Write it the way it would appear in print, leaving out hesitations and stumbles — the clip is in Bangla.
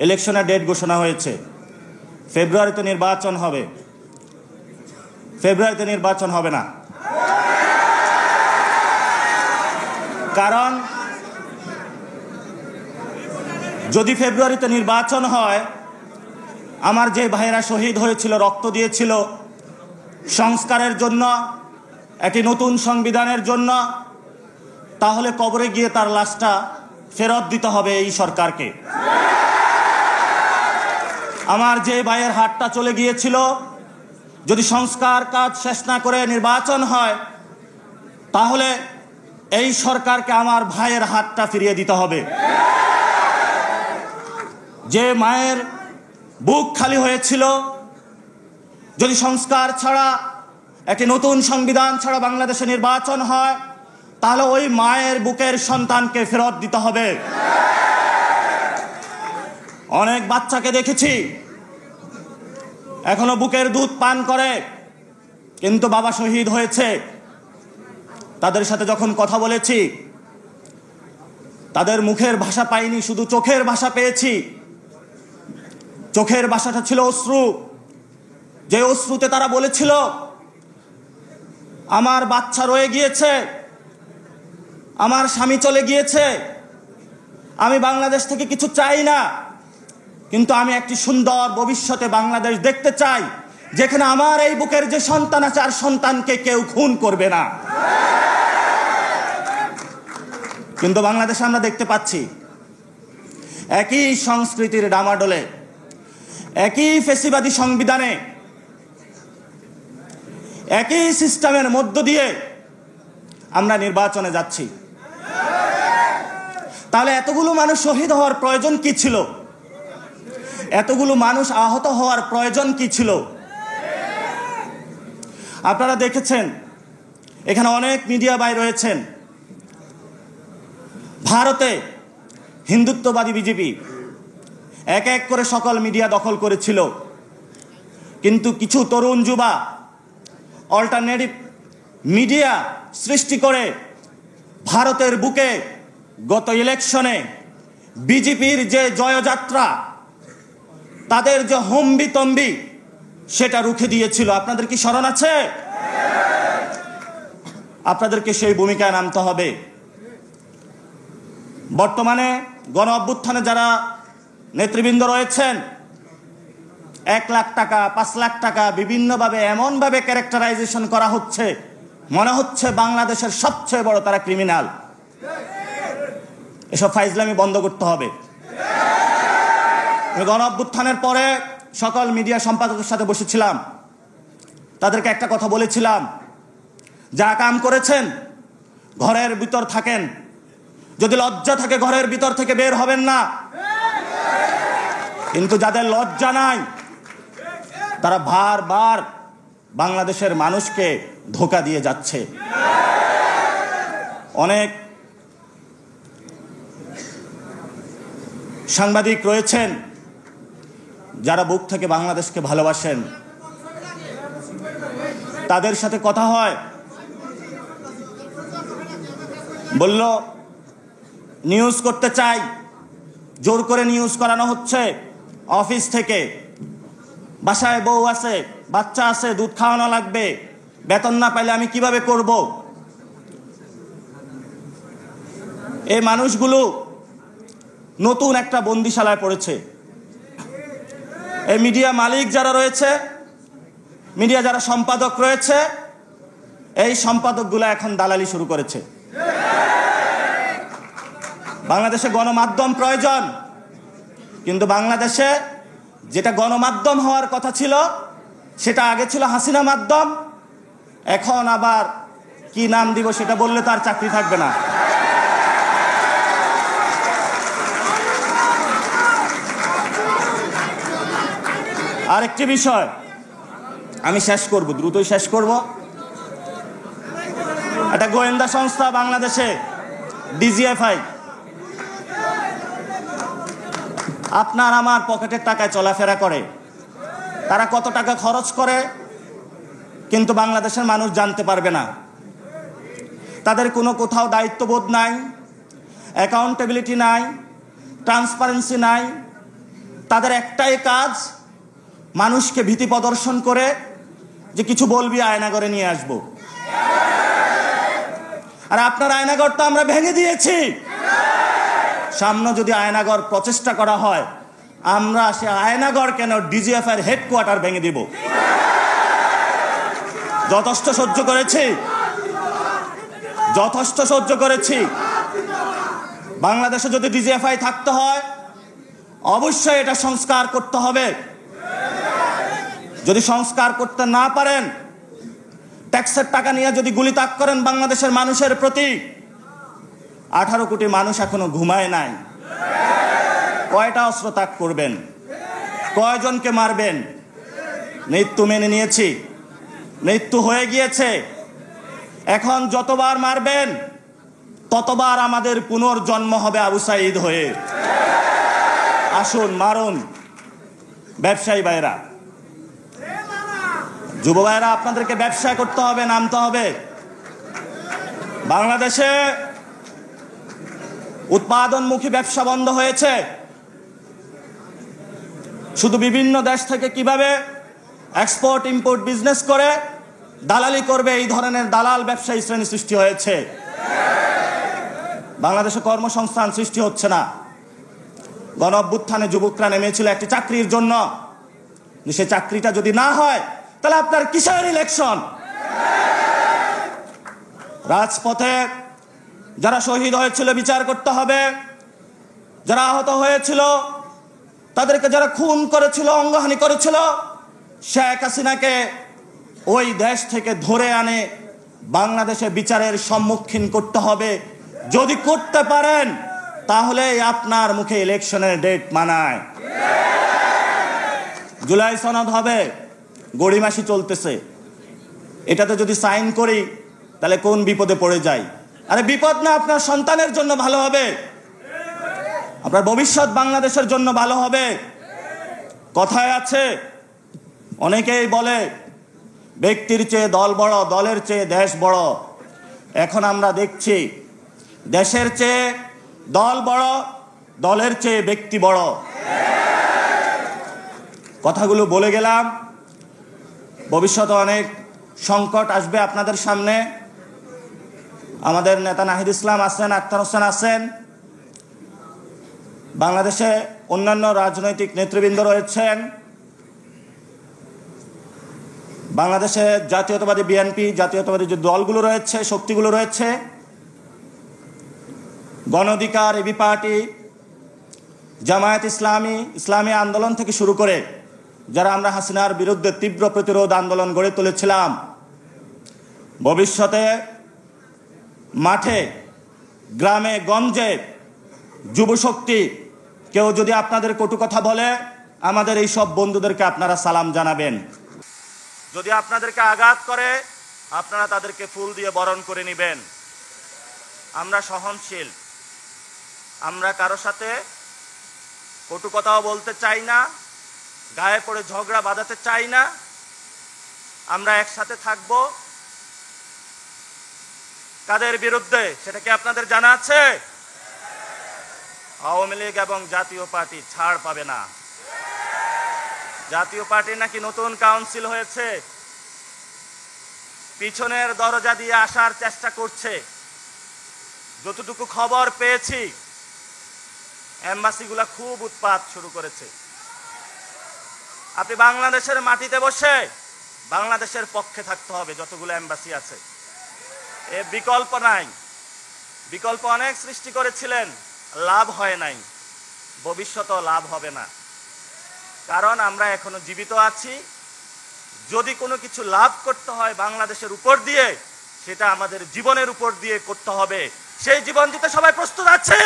ইলেকশনের ডেট ঘোষণা হয়েছে, ফেব্রুয়ারিতে নির্বাচন হবে। ফেব্রুয়ারিতে নির্বাচন হবে না, কারণ যদি ফেব্রুয়ারিতে নির্বাচন হয়, আমার যে ভাইয়েরা শহীদ হয়েছিল, রক্ত দিয়েছিল সংস্কারের জন্য, একটি নতুন সংবিধানের জন্য, তাহলে কবরে গিয়ে তার লাশটা ফেরত দিতে হবে এই সরকারকে। আমার যে ভাইয়ের হাতটা চলে গিয়েছিল, যদি সংস্কার কাজ শেষ না করে নির্বাচন হয়, তাহলে এই সরকারকে আমার ভাইয়ের হাতটা ফিরিয়ে দিতে হবে। যে মায়ের বুক খালি হয়েছিল, যদি সংস্কার ছাড়া, একটি নতুন সংবিধান ছাড়া বাংলাদেশে নির্বাচন হয়, তাহলে ওই মায়ের বুকের সন্তানকে ফেরত দিতে হবে। অনেক বাচ্চাকে দেখেছি এখনো বুকের দুধ পান করে, কিন্তু বাবা শহীদ হয়েছে। তাদের সাথে যখন কথা বলেছি, তাদের মুখের ভাষা পাইনি, শুধু চোখের ভাষা পেয়েছি। চোখের ভাষাটা ছিল অশ্রু। যে অশ্রুতে তারা বলেছিল, আমার বাচ্চা রয়ে গিয়েছে, আমার স্বামী চলে গিয়েছে, আমি বাংলাদেশ থেকে কিছু চাই না, কিন্তু আমি একটি সুন্দর ভবিষ্যতে বাংলাদেশ দেখতে চাই, যেখানে আমার এই বুকের যে সন্তান আছে, আর সন্তানকে কেউ খুন করবে না। কিন্তু বাংলাদেশে আমরা দেখতে পাচ্ছি একই সংস্কৃতির ডামাডোলে, একই ফ্যাসিবাদী সংবিধানে, একই সিস্টেমের মধ্য দিয়ে আমরা নির্বাচনে যাচ্ছি। তাহলে এতগুলো মানুষ শহীদ হওয়ার প্রয়োজন কি ছিল? এতগুলো মানুষ আহত হওয়ার প্রয়োজন কি ছিল? আপনারা দেখেছেন, এখানে অনেক মিডিয়া ভাই রয়েছেন। ভারতে হিন্দুত্ববাদী বিজেপি এক এক করে সকল মিডিয়া দখল করেছিল, কিন্তু কিছু তরুণ যুবা অল্টারনেটিভ মিডিয়া সৃষ্টি করে ভারতের বুকে গত ইলেকশনে বিজেপির যে জয়যাত্রা, তাদের যে হম্বিতম্বি, সেটা রুখে দিয়েছিল। আপনাদের কি স্মরণ আছে? আপনাদেরকে সেই ভূমিকায় নামতে হবে। বর্তমানে গণ অভ্যুত্থানে যারা নেতৃবৃন্দ রয়েছেন, 1 লাখ টাকা, 5 লাখ টাকা বিভিন্নভাবে এমনভাবে ক্যারেক্টারাইজেশন করা হচ্ছে, মনে হচ্ছে বাংলাদেশের সবচেয়ে বড় তারা ক্রিমিনাল। এসব ফাইজলামি বন্ধ করতে হবে। গণ অভ্যুত্থানের পরে সকল মিডিয়া সম্পাদকের সাথে বসেছিলাম, তাদেরকে একটা কথা বলেছিলাম, যা কাম করেছেন ঘরের ভিতর থাকেন, যদি লজ্জা থাকে ঘরের ভিতর থেকে বের হবেন না। কিন্তু যাদের লজ্জা নাই, তারা বারবার বাংলাদেশের মানুষকে ধোঁকা দিয়ে যাচ্ছে। অনেক সাংবাদিক রয়েছেন যারা বুক থেকে বাংলাদেশকে ভালোবাসেন, তাদের সাথে কথা হয়, বলল নিউজ করতে চাই, জোর করে নিউজ করানো হচ্ছে অফিস থেকে। বাসায় বউ আছে, বাচ্চা আছে, দুধ খাওয়ানো লাগবে, বেতন না পাইলে আমি কিভাবে করব? এই মানুষগুলো নতুন একটা বন্দিশালায় পড়েছে। এই মিডিয়া মালিক যারা রয়েছে, মিডিয়া যারা সম্পাদক রয়েছে, এই সম্পাদকগুলো এখন দালালি শুরু করেছে। বাংলাদেশে গণমাধ্যম প্রয়োজন, কিন্তু বাংলাদেশে যেটা গণমাধ্যম হওয়ার কথা ছিল, সেটা আগে ছিল হাসিনা মাধ্যম, এখন আবার কি নাম দিব সেটা বললে তার চাকরি থাকবে না। আরেকটি বিষয় আমি শেষ করব, দ্রুতই শেষ করব। একটা গোয়েন্দা সংস্থা বাংলাদেশে, ডিজিএফআই, আপনার আমার পকেটের টাকায় চলাফেরা করে। তারা কত টাকা খরচ করে কিন্তু বাংলাদেশের মানুষ জানতে পারবে না। তাদের কোনো কোথাও দায়িত্ববোধ নাই, অ্যাকাউন্টেবিলিটি নাই, ট্রান্সপারেন্সি নাই। তাদের একটাই কাজ, মানুষকে ভীতি প্রদর্শন করে যে কিছু বলবি আয়নাগরে নিয়ে আসব। আর আপনার আয়নাগর তো আমরা ভেঙে দিয়েছি। সামনে যদি আয়নাগর প্রচেষ্টা করা হয়, আমরা সে আয়নাগর কেন ডিজিএফআই এর হেডকোয়ার্টার ভেঙে দিব। যথেষ্ট সহ্য করেছি, যথেষ্ট সহ্য করেছি। বাংলাদেশে যদি ডিজিএফআই থাকতে হয়, অবশ্যই এটা সংস্কার করতে হবে। যদি সংস্কার করতে না পারেন, ট্যাক্সের টাকা নিয়ে যদি গুলিতাক করেন বাংলাদেশের মানুষের প্রতি, 18 কোটি মানুষ এখনো ঘুমায় নাই। কয়টা অস্ত্র ত্যাগ করবেন? কয়জনকে মারবেন? মৃত্যু মেনে নিয়েছি, মৃত্যু হয়ে গিয়েছে। এখন যতবার মারবেন ততবার আমাদের পুনর্জন্ম হবে আবু সাঈদ হয়ে। আসুন মারুন। ব্যবসায়ী ভাইরা, যুব ভাইরা, আপনাদেরকে ব্যবসা করতে হবে, নামতে হবে। বাংলাদেশে উৎপাদনমুখী ব্যবসা বন্ধ হয়েছে। শুধু বিভিন্ন দেশ থেকে কিভাবে এক্সপোর্ট ইম্পোর্ট বিজনেস করে দালালি করবে, এই ধরনের দালাল ব্যবসায়ী শ্রেণী সৃষ্টি হয়েছে। বাংলাদেশে কর্মসংস্থান সৃষ্টি হচ্ছে না। গণ অভ্যুত্থানে যুবকরা নেমেছিল একটি চাকরির জন্য। সে চাকরিটা যদি না হয়, তাহলে আপনার কিসের ইলেকশন? রাজপথে যারা শহীদ হয়েছিল বিচার করতে হবে, যারা আহত হয়েছিল, তাদেরকে যারা খুন করেছিল, অঙ্গহানি করেছিল, শেখ হাসিনাকে ওই দেশ থেকে ধরে আনে বাংলাদেশে বিচারের সম্মুখীন করতে হবে। যদি করতে পারেন তাহলে আপনার মুখে ইলেকশনের ডেট মানায়। জুলাই সনদ হবে, গড়িমাসি চলতেছে, এটাতে যদি সাইন করি তাহলে কোন বিপদে পড়ে যাই? আরে বিপদ না, আপনার সন্তানের জন্য ভালো হবে, আপনার ভবিষ্যৎ বাংলাদেশের জন্য ভালো হবে। কথায় আছে, অনেকেই বলে ব্যক্তির চেয়ে দল বড়, দলের চেয়ে দেশ বড়। এখন আমরা দেখছি দেশের চেয়ে দল বড়, দলের চেয়ে ব্যক্তি বড়। কথাগুলো বলে গেলাম। ভবিষ্যতে অনেক সংকট আসবে আপনাদের সামনে। আমাদের নেতা নাহিদ ইসলাম আছেন, আখতার হোসেন আছেন, বাংলাদেশে অন্যান্য রাজনৈতিক নেতৃবৃন্দ রয়েছেন, বাংলাদেশে জাতীয়তাবাদী বিএনপি, জাতীয়তাবাদী যে দলগুলো রয়েছে, শক্তিগুলো রয়েছে, গণ অধিকার, এবি পার্টি, জামায়াত ইসলামী, ইসলামী আন্দোলন থেকে শুরু করে যারা আমরা হাসিনার বিরুদ্ধে তীব্র প্রতিরোধ আন্দোলন গড়ে তুলেছিলাম, ভবিষ্যতে মাঠে, গ্রামে, গঞ্জে যুবশক্তি কেউ যদি আপনাদের কটু কথা বলে, আমাদের এই সব বন্ধুদেরকে আপনারা সালাম জানাবেন। যদি আপনাদেরকে আঘাত করে, আপনারা তাদেরকে ফুল দিয়ে বরণ করে নেবেন। আমরা সহনশীল, আমরা কারো সাথে কটু কথাও বলতে চাই না, গায়ে পড়ে ঝগড়া বাঁধাতে চাই না। আমরা একসাথে থাকব। কাদের বিরুদ্ধে সেটা কি আপনাদের জানা আছে? আওয়ামী লীগ এবং জাতীয় পার্টি ছাড় পাবে না। জাতীয় পার্টির নাকি নতুন কাউন্সিল হয়েছে, পিছনের দরজা দিয়ে আসার চেষ্টা করছে। যতটুকু খবর পেয়েছি, এম্বাসিগুলা খুব উৎপাত শুরু করেছে। আপনি বাংলাদেশের মাটিতে বসে বাংলাদেশের পক্ষে থাকতে হবে, যতগুলো এম্বাসি আছে। এ বিকল্প নাই। বিকল্প অনেক সৃষ্টি করেছিলেন, লাভ হয় নাই, ভবিষ্যতেও লাভ হবে না। কারণ আমরা এখনো জীবিত আছি। যদি কোনো কিছু লাভ করতে হয় বাংলাদেশের উপর দিয়ে, সেটা আমাদের জীবনের উপর দিয়ে করতে হবে। সেই জীবন দিতে সবাই প্রস্তুত আছে।